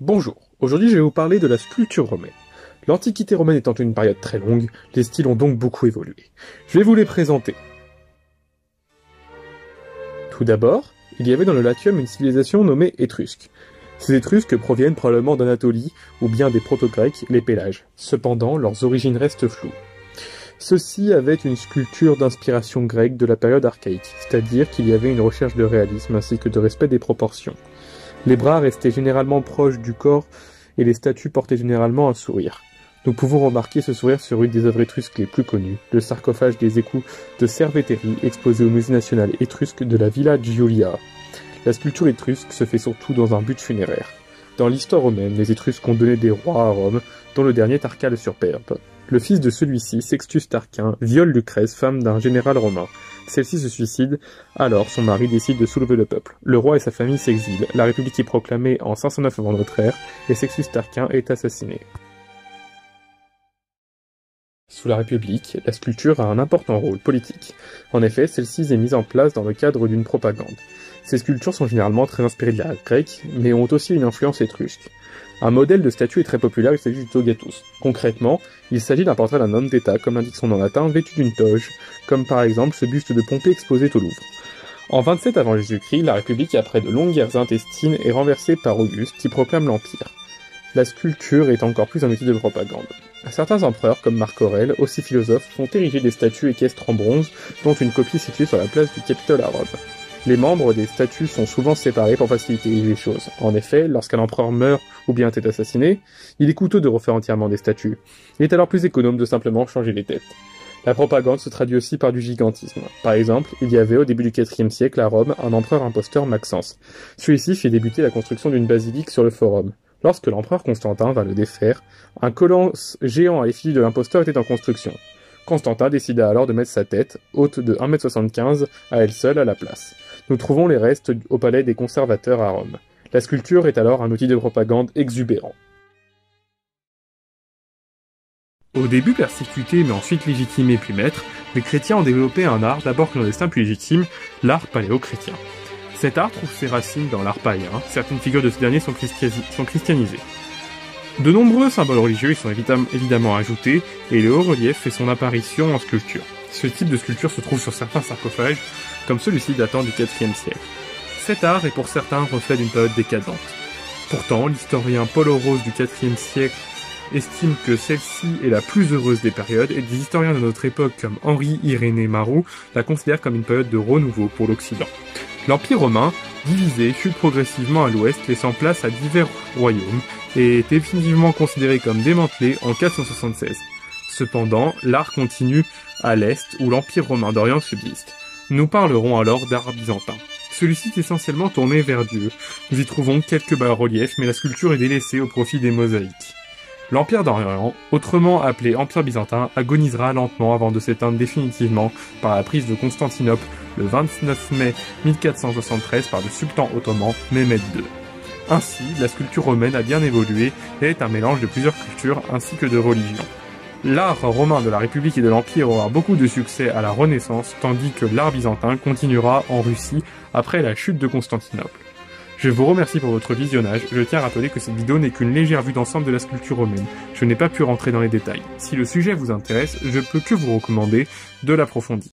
Bonjour, aujourd'hui je vais vous parler de la sculpture romaine. L'Antiquité romaine étant une période très longue, les styles ont donc beaucoup évolué. Je vais vous les présenter. Tout d'abord, il y avait dans le Latium une civilisation nommée Étrusque. Ces Étrusques proviennent probablement d'Anatolie ou bien des proto-grecs, les Pélages. Cependant, leurs origines restent floues. Ceux-ci avaient une sculpture d'inspiration grecque de la période archaïque, c'est-à-dire qu'il y avait une recherche de réalisme ainsi que de respect des proportions. Les bras restaient généralement proches du corps et les statues portaient généralement un sourire. Nous pouvons remarquer ce sourire sur une des œuvres étrusques les plus connues, le sarcophage des écus de Cerveteri, exposé au musée national étrusque de la Villa Giulia. La sculpture étrusque se fait surtout dans un but funéraire. Dans l'histoire romaine, les Étrusques ont donné des rois à Rome, dont le dernier Tarquin le Superbe. Le fils de celui-ci, Sextus Tarquin, viole Lucrèce, femme d'un général romain. Celle-ci se suicide, alors son mari décide de soulever le peuple. Le roi et sa famille s'exilent, la République est proclamée en 509 avant notre ère, et Sextus Tarquin est assassiné. Sous la République, la sculpture a un important rôle politique. En effet, celle-ci est mise en place dans le cadre d'une propagande. Ces sculptures sont généralement très inspirées de l'art grec, mais ont aussi une influence étrusque. Un modèle de statue est très populaire, il s'agit du togatus. Concrètement, il s'agit d'un portrait d'un homme d'État, comme l'indique son nom latin, vêtu d'une toge, comme par exemple ce buste de Pompée exposé au Louvre. En 27 avant Jésus-Christ, la République, après de longues guerres intestines, est renversée par Auguste, qui proclame l'Empire. La sculpture est encore plus un outil de propagande. Certains empereurs, comme Marc Aurèle, aussi philosophes, font ériger des statues équestres en bronze, dont une copie située sur la place du Capitole à Rome. Les membres des statues sont souvent séparés pour faciliter les choses. En effet, lorsqu'un empereur meurt ou bien est assassiné, il est coûteux de refaire entièrement des statues. Il est alors plus économe de simplement changer les têtes. La propagande se traduit aussi par du gigantisme. Par exemple, il y avait au début du IVe siècle à Rome un empereur imposteur Maxence. Celui-ci fit débuter la construction d'une basilique sur le forum. Lorsque l'empereur Constantin va le défaire, un colosse géant à l'effigie de l'imposteur était en construction. Constantin décida alors de mettre sa tête, haute de 1,75 m à elle seule à la place. Nous trouvons les restes au palais des conservateurs à Rome. La sculpture est alors un outil de propagande exubérant. Au début persécuté mais ensuite légitimé puis maître, les chrétiens ont développé un art d'abord clandestin puis légitime, l'art paléo-chrétien. Cet art trouve ses racines dans l'art païen, certaines figures de ces derniers sont christianisées. De nombreux symboles religieux y sont évidemment ajoutés, et le haut-relief fait son apparition en sculpture. Ce type de sculpture se trouve sur certains sarcophages, comme celui-ci datant du IVe siècle. Cet art est pour certains reflet d'une période décadente. Pourtant, l'historien Paul Orose du IVe siècle estime que celle-ci est la plus heureuse des périodes, et des historiens de notre époque comme Henri-Irénée Marot la considèrent comme une période de renouveau pour l'Occident. L'Empire romain, divisé, chute progressivement à l'ouest, laissant place à divers royaumes, et est définitivement considéré comme démantelé en 476. Cependant, l'art continue à l'est, où l'Empire romain d'Orient subsiste. Nous parlerons alors d'art byzantin. Celui-ci est essentiellement tourné vers Dieu. Nous y trouvons quelques bas-reliefs, mais la sculpture est délaissée au profit des mosaïques. L'Empire d'Orient, autrement appelé Empire byzantin, agonisera lentement avant de s'éteindre définitivement par la prise de Constantinople le 29 mai 1473 par le sultan ottoman Mehmed II. Ainsi, la sculpture romaine a bien évolué et est un mélange de plusieurs cultures ainsi que de religions. L'art romain de la République et de l'Empire aura beaucoup de succès à la Renaissance, tandis que l'art byzantin continuera en Russie après la chute de Constantinople. Je vous remercie pour votre visionnage, je tiens à rappeler que cette vidéo n'est qu'une légère vue d'ensemble de la sculpture romaine. Je n'ai pas pu rentrer dans les détails. Si le sujet vous intéresse, je peux que vous recommander de l'approfondir.